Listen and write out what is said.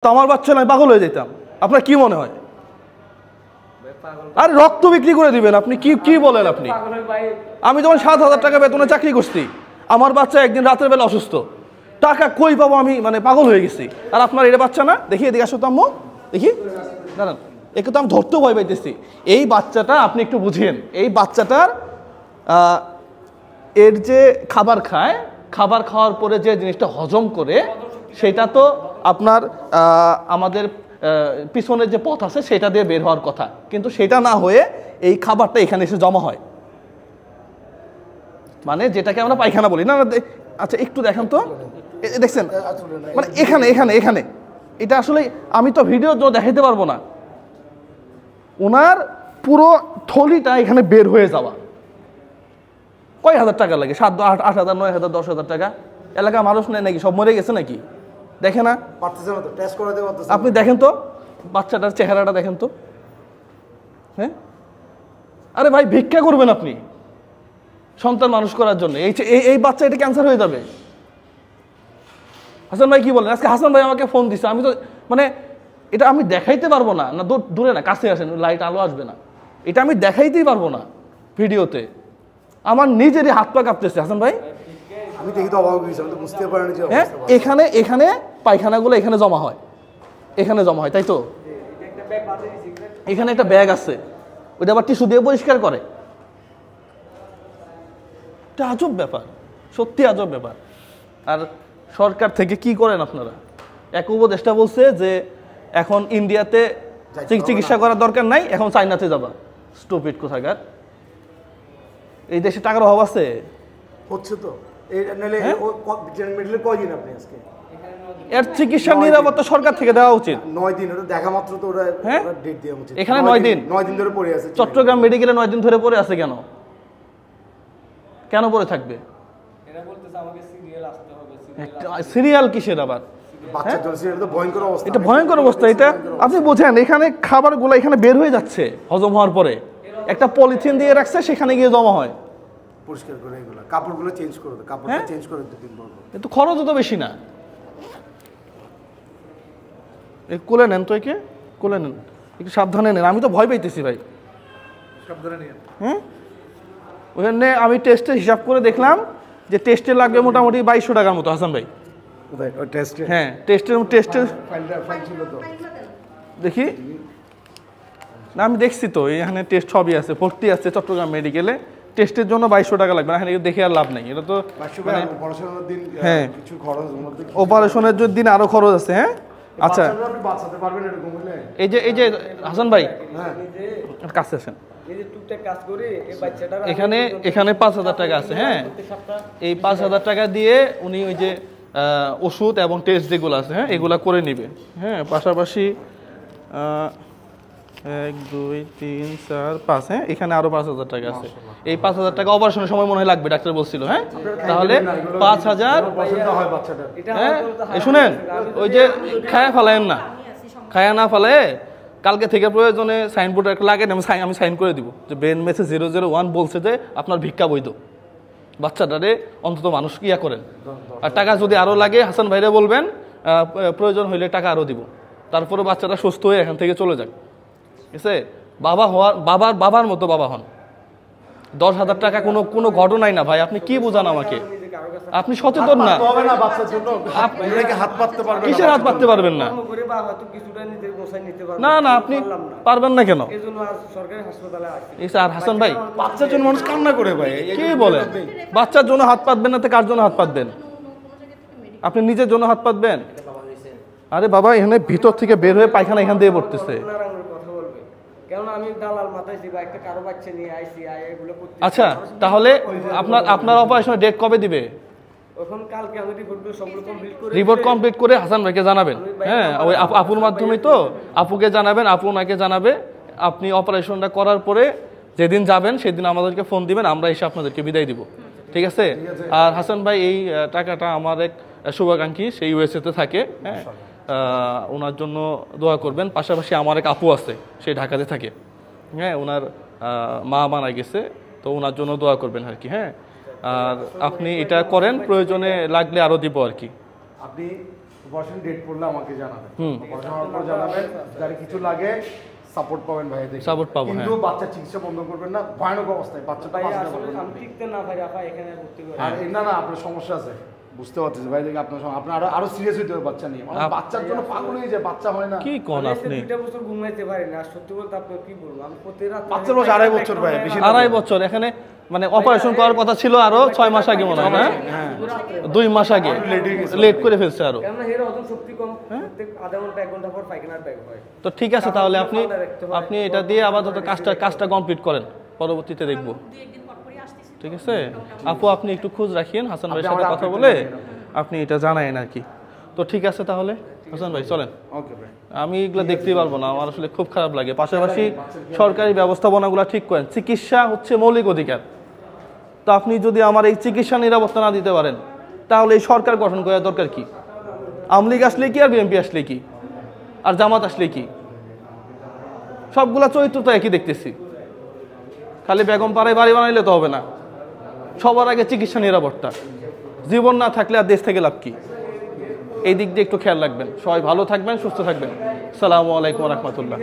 তো আমার বাচ্চা নয় পাগল হয়ে যেতাম। আপনার কি মনে হয়? আর রক্ত বিক্রি করে দিবেন আপনি? কি কি বলেন আপনি? আমি যখন 7,000 টাকা বেতনে চাকরি করছি, আমার বাচ্চা একদিন রাতের বেলা অসুস্থ, টাকা কই পাবো? আমি মানে পাগল হয়ে গেছি। আর আপনার এটা বাচ্চা না? দেখি এদিকে আসো তো আম্মু, দেখি দাঁড়ান, একে তো আমি ধরতেও ভয় পাইতেছি। এই বাচ্চাটা আপনি একটু বুঝিয়েন, এই বাচ্চাটার এর যে খাবার খায়, খাবার খাওয়ার পরে যে জিনিসটা হজম করে, সেটা তো আপনার আমাদের পিছনের যে পথ আছে সেটা দিয়ে বের হওয়ার কথা, কিন্তু সেটা না হয়ে এই খাবারটা এখানে এসে জমা হয়, মানে যেটাকে আমরা পায়খানা বলি না। আচ্ছা একটু দেখেন তো, দেখছেন মানে এখানে এখানে এখানে এটা আসলে আমি তো ভিডিও দেখাইতে পারবো না। ওনার পুরো থলিটা এখানে বের হয়ে যাওয়া। কয় হাজার টাকা লাগে? 7,000, 8,000, 9,000, 10,000 টাকা? এলাকা মানুষ নেই নাকি? সব মরে গেছে নাকি? দেখে না? আপনি দেখেন তো বাচ্চাটার চেহারাটা দেখেন তো। হ্যাঁ, আরে ভাই ভিক্ষা করবেন আপনি সন্তান মানুষ করার জন্য। এই বাচ্চা এটা ক্যান্সার হয়ে যাবে। হাসান ভাই কি বলেন? আজকে হাসান ভাই আমাকে ফোন দিচ্ছে, আমি তো মানে এটা আমি দেখাইতে পারবো না। না দূরে না, কাছে আসেন, লাইট আলো আসবে না, এটা আমি দেখাইতেই পারবো না ভিডিওতে। আমার নিজেরই হাত পা কাঁপতেছে। হাসান ভাই আমি দেখি তো অবাক হয়েছি, আমি তো বুঝতে পারিনি যে হ্যাঁ, এখানে এখানে পায়খানাগুলো এখানে জমা হয়, এখানে জমা হয়, তাই তো? এখানে একটা ব্যাগ আছে, ওইটা আবার টিস্যু দিয়ে পরিষ্কার করে। এটা আজব ব্যাপার, সত্যি আজব ব্যাপার। আর সরকার থেকে কি করেন আপনারা? এক উপদেষ্টা বলছে যে এখন ইন্ডিয়াতে চিকিৎসা করার দরকার নাই, এখন চাইনাতে যাবা। স্টুপিড কোথাকার। এই দেশে টাকার অভাব আছে? হচ্ছে তো এই নালে মেডিকেল কয়দিন আপনি আজকে এর চিকিৎসার নিরাপত্তা সরকার থেকে দেওয়া উচিত। 9 দিন, ওটা দেখা মাত্র তো ওরা ডেট দেওয়া উচিত। এখানে 9 দিন, 9 দিন ধরে পড়ে আছে। চট্টগ্রাম মেডিকেলে 9 দিন ধরে পড়ে আছে। কেন কেন পড়ে থাকবে? এরা বলতেছে আমাকে সিরিয়াল আসতে হবে। সিরিয়াল কিসের আবার? বাচ্চার জন্য এটা তো ভয়ঙ্কর অবস্থা। এটা ভয়ঙ্কর অবস্থা। এটা আপনি বোঝেন, এখানে খাবারগুলো এখানে বের হয়ে যাচ্ছে হজম হওয়ার পরে, একটা পলিথিন দিয়ে রাখছে, সেখানে গিয়ে জমা হয়। পরিষ্কার করে এগুলো, কাপড়গুলো চেঞ্জ করে দাও, কাপড়টা চেঞ্জ করে দিতে দিন বলবো। কিন্তু খরচও তো বেশি না। কোলে নেন তো, একে কোলে নেন, একটু সাবধানে নেন। আমি তো ভয় পাইতেছি ভাই। সাবধানে নিন। হ্যাঁ, ওখানে আমি টেস্টের হিসাব করে দেখলাম যে টেস্টে লাগবে মোটামুটি 2,200 টাকার মতো। হাসান ভাই হ্যাঁ, টেস্টের ফাইল ছিল তো, দেখি না, আমি দেখছি তো এখানে টেস্ট সবই আছে, ভর্তি আছে চট্টগ্রাম মেডিকেলে। টেস্টের জন্য 2,200 টাকা লাগবে, এখানে দেখে আর লাভ নেই। এটা তো অপারেশনের দিন হ্যাঁ, কিছু খরচ, অপারেশনের দিন আরো খরচ আছে। হ্যাঁ আচ্ছা, আপনি বাঁচাতে পারবেন এরকম হলে? এই যে হাসান ভাই হ্যাঁ, কাছে আসেন। এই যে টুকটাক কাজ করি এই বাচ্চাটার এখানে 5,000 টাকা আছে। হ্যাঁ, এই 5,000 টাকা দিয়ে উনি ওই যে ওষুধ এবং টেস্ট যেগুলো আছে, হ্যাঁ, এগুলা করে নিবে। হ্যাঁ, পাশাপাশি 1, 2, 3, 4, 5, হ্যাঁ, এখানে আরো 5,000 টাকা আছে। এই 5,000 টাকা অপারেশনের সময় মনে হয় লাগবে, ডাক্তার বলছিল। হ্যাঁ, তাহলে 5,000। হ্যাঁ, শুনেন, ওই যে খায়া ফেলায়েন না, খায়া না ফেলে কালকে থেকে প্রয়োজনে সাইনবোর্ড একটা লাগে, আমি সাইন করে দিব যে বেন মেসে 001 বলছে যে আপনার ভিক্ষা বৈধ। বাচ্চাটারে অন্তত মানুষ ইয়া করেন। আর টাকা যদি আরও লাগে হাসান ভাইরে বলবেন, প্রয়োজন হইলে টাকা আরও দিব। তারপরে বাচ্চাটা সুস্থ হয়ে এখান থেকে চলে যাক। ঠিক আছে, বাবার মতো বাবা হন। 10,000 টাকা কোনো ঘটনাই না ভাই। আপনি কি বুঝান আমাকে? আপনি সচেতন না। কিসের হাত পাততে পারবেন না? না না, আপনি পারবেন না কেন? আর হাসান ভাই, বাচ্চার জন্য মানুষ কান্না করে ভাই। কি বলেন? বাচ্চার জন্য হাত পাতবেন না তো কার জন্য হাত পাতবেন? আপনি নিজের জন্য হাত পাতবেন? আরে বাবা, এখানে ভিতর থেকে বের হয়ে পায়খানা এখান দিয়ে পড়তেছে। আচ্ছা, তাহলে আপনার অপারেশনের ডেট কবে দিবে? রিপোর্ট কমপ্লিট করে হাসান ভাইকে জানাবেন। হ্যাঁ, ওই আপুর মাধ্যমেই তো, আপুকে জানাবেন, আপু ওনাকে জানাবে। আপনি অপারেশনটা করার পরে যেদিন যাবেন সেদিন আমাদেরকে ফোন দিবেন, আমরা এসে আপনাদেরকে বিদায় দিব। ঠিক আছে? আর হাসান ভাই, এই টাকাটা আমার এক শুভাকাঙ্ক্ষী, সেই ইউএসএতে থাকে। হ্যাঁ, ওনার জন্য দোয়া করবেন। পাশাপাশি আমার এক আপু আছে, সে ঢাকাতে থাকে। হ্যাঁ, ওনার মা মারা গেছে, তো ওনার জন্য দোয়া করবেন আর কি। হ্যাঁ, আর আপনি এটা করেন, প্রয়োজনে লাগলে আরও দিব আর কি। আপনি অপারেশন ডেট পড়লে আমাকে জানাবেন। হুম। অপারেশন হওয়ার পর জানাবেন, যারা কিছু লাগে সাপোর্ট পাবেন ভাই দেখে। Support পাবো, কিন্তু হ্যাঁ। বাচ্চা চিকিৎসা বন্ধ করবেন না, ভয়ানক অবস্থায় বাচ্চাটা ভাই বাঁচাতে আসলে পারবেন না। আমি টিকতে না পারি আপা এখানে ভর্তি করে। আর না না আপনার সমস্যা আছে, বুঝতে পারতেছি ভাই দেখে আপনার আরো সিরিয়াস হইতে হবে বাচ্চা নিয়ে। মানে বাচ্চার জন্য পাগল হয়ে যায়, বাচ্চা হয় না। কি কোন আপনি? 2টা বছর ঘুমাইতে পারি না, আর সত্যি বলতে আপনি কি বলবো, আমি প্রতি রাত বাচ্চার বয়স 2.5 বছর ভাই, বেশি না। 2.5 বছর এখানে মানে অপারেশন করার কথা ছিল আরো 6 মাস আগে মনে হয় না? 2 মাস আগে লেট করে ফেলছে আরো। কেননা এর হজম শক্তি কম, প্রত্যেক আধা ঘন্টা 1 ঘন্টা পর পায়খানার ব্যাগ হয়। তো ঠিক আছে, তাহলে আপনি এটা দিয়ে আপাতত কাজটা কমপ্লিট করেন, পরবর্তীতে দেখব। ঠিক আছে আপু, আপনি একটু খোঁজ রাখিয়েন হাসান ভাইয়ের সাথে কথা বলে আপনি এটা জানায়েন আর কি। তো ঠিক আছে তাহলে হাসান ভাই চলেন। ওকে ভাই। আমি এগুলো দেখতেই পারবো না, আমার আসলে খুব খারাপ লাগে। পাশাপাশি সরকারি ব্যবস্থাপনাগুলো ঠিক করেন, চিকিৎসা হচ্ছে মৌলিক অধিকার। তো আপনি যদি আমার এই চিকিৎসা নিরাপত্তা না দিতে পারেন, তাহলে এই সরকার গঠন করার দরকার কি? আওয়ামী লীগ আসলে কি, আর বিএনপি আসলে কি, আর জামাত আসলে কি? সবগুলা চরিত্র তো একই দেখতেছি। খালি বেগম পাড়ায় বাড়ি বানাইলে তো হবে না, সবার আগে চিকিৎসা নিরাপত্তা। জীবন না থাকলে আর দেশ থেকে লাভ কি? এই দিক দিয়ে একটু খেয়াল রাখবেন। সবাই ভালো থাকবেন, সুস্থ থাকবেন। আসসালামু আলাইকুম ওয়া রাহমাতুল্লাহ।